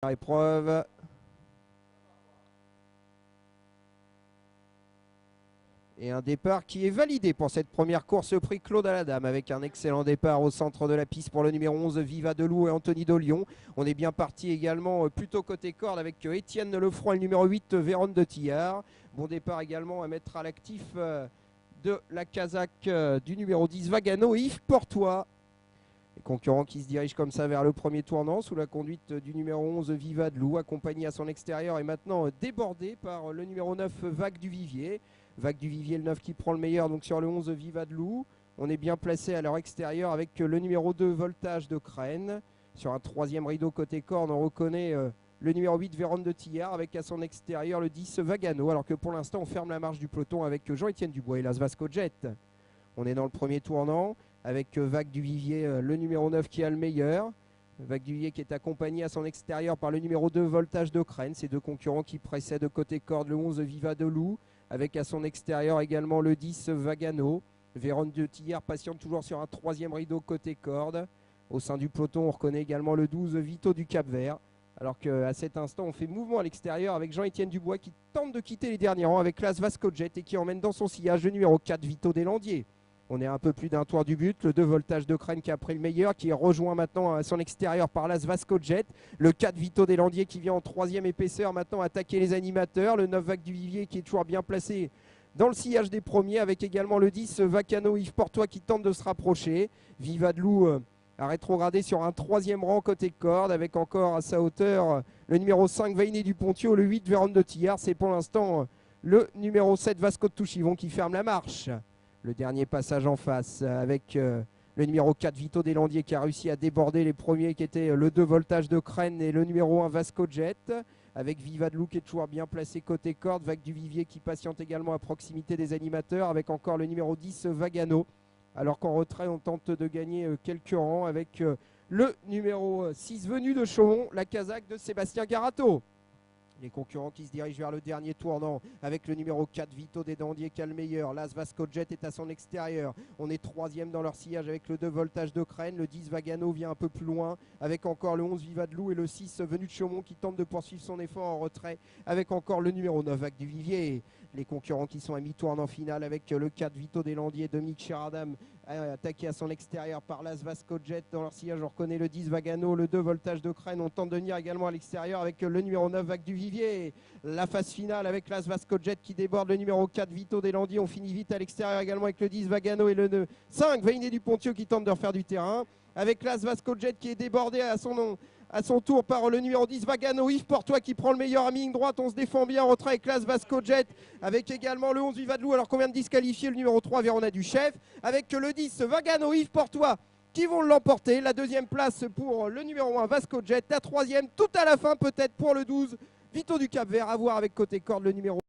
Épreuve. Et un départ qui est validé pour cette première course au prix Claude à la Dame, avec un excellent départ au centre de la piste pour le numéro 11 Viva Delou et Anthony Dolion. On est bien parti également plutôt côté corde avec Étienne Lefroy et le numéro 8 Vérone de Tillard. Bon départ également à mettre à l'actif de la casaque du numéro 10 Vagano et Yves Portois. Les concurrents qui se dirigent comme ça vers le premier tournant sous la conduite du numéro 11 Viva Delou, accompagné à son extérieur et maintenant débordé par le numéro 9 Vague du Vivier. Vague du Vivier, le 9 qui prend le meilleur donc sur le 11 Viva Delou. On est bien placé à leur extérieur avec le numéro 2 Voltage de Crène. Sur un troisième rideau côté corne, on reconnaît le numéro 8 Vérone de Tillard avec à son extérieur le 10 Vagano. Alors que pour l'instant on ferme la marche du peloton avec Jean-Étienne Dubois et Las Vasco Jet. On est dans le premier tournant avec Vague du Vivier, le numéro 9 qui a le meilleur. Vague du Vivier qui est accompagné à son extérieur par le numéro 2 Voltage de Crène. Ces deux concurrents qui précèdent côté corde le 11 Viva Delou, avec à son extérieur également le 10 Vagano. Vérone de Tillard patiente toujours sur un troisième rideau côté corde. Au sein du peloton, on reconnaît également le 12 Vito du Cap-Vert. Alors qu'à cet instant, on fait mouvement à l'extérieur avec Jean-Étienne Dubois qui tente de quitter les derniers rangs avec Las Vasco Jet et qui emmène dans son sillage le numéro 4 Vito Deslandiers. On est à un peu plus d'un tour du but. Le 2 Voltage de Crène qui a pris le meilleur, qui est rejoint maintenant à son extérieur par Las Vasco Jet. Le 4 Vito Deslandiers qui vient en troisième épaisseur maintenant attaquer les animateurs. Le 9 Vague du Vivier qui est toujours bien placé dans le sillage des premiers, avec également le 10 Vacano Yves Portois qui tente de se rapprocher. Viva Delou a rétrogradé sur un troisième rang côté corde, avec encore à sa hauteur le numéro 5 Vainé du Pontio, le 8 Vérone de Tillard. C'est pour l'instant le numéro 7 Vasco de Touchivon qui ferme la marche. Le dernier passage en face avec le numéro 4 Vito Deslandiers qui a réussi à déborder les premiers qui étaient le 2 Voltage de Crène et le numéro 1 Vasco Jet, avec Viva Delou qui est toujours bien placé côté corde. Vague du Vivier qui patiente également à proximité des animateurs, avec encore le numéro 10 Vagano. Alors qu'en retrait on tente de gagner quelques rangs avec le numéro 6 venu de Chaumont, la casaque de Sébastien Garato. Les concurrents qui se dirigent vers le dernier tournant avec le numéro 4 Vito Deslandiers qui a le meilleur. Las Vasco Jet est à son extérieur. On est troisième dans leur sillage avec le 2 Voltage de Crène. Le 10 Vagano vient un peu plus loin avec encore le 11 Viva Delou et le 6 venu de Chaumont qui tente de poursuivre son effort en retrait avec encore le numéro 9 Vague du Vivier. Les concurrents qui sont à mi-tournant final avec le 4 Vito Deslandiers, Dominique Cheradam attaqué à son extérieur par Las Vasco Jet. Dans leur sillage, on reconnaît le 10 Vagano, le 2 Voltage de Crène. On tente de venir également à l'extérieur avec le numéro 9 Vague du Vivier. La phase finale avec Las Vasco Jet qui déborde le numéro 4 Vito Deslandiers. On finit vite à l'extérieur également avec le 10 Vagano et le 5 Vainé du Pontio qui tente de refaire du terrain. Avec Las Vasco Jet qui est débordé à son tour par le numéro 10 Vagano, Yves Portois qui prend le meilleur à mi-ligne droite. On se défend bien en retrait avec Las Vasco Jet, avec également le 11 Viva Delou alors qu'on vient de disqualifier le numéro 3 Vérona du Chef, avec le 10 Vagano, Yves Portois qui vont l'emporter. La deuxième place pour le numéro 1 Vasco Jet, la troisième tout à la fin peut-être pour le 12 Vito du Cap-Vert, à voir avec côté corde le numéro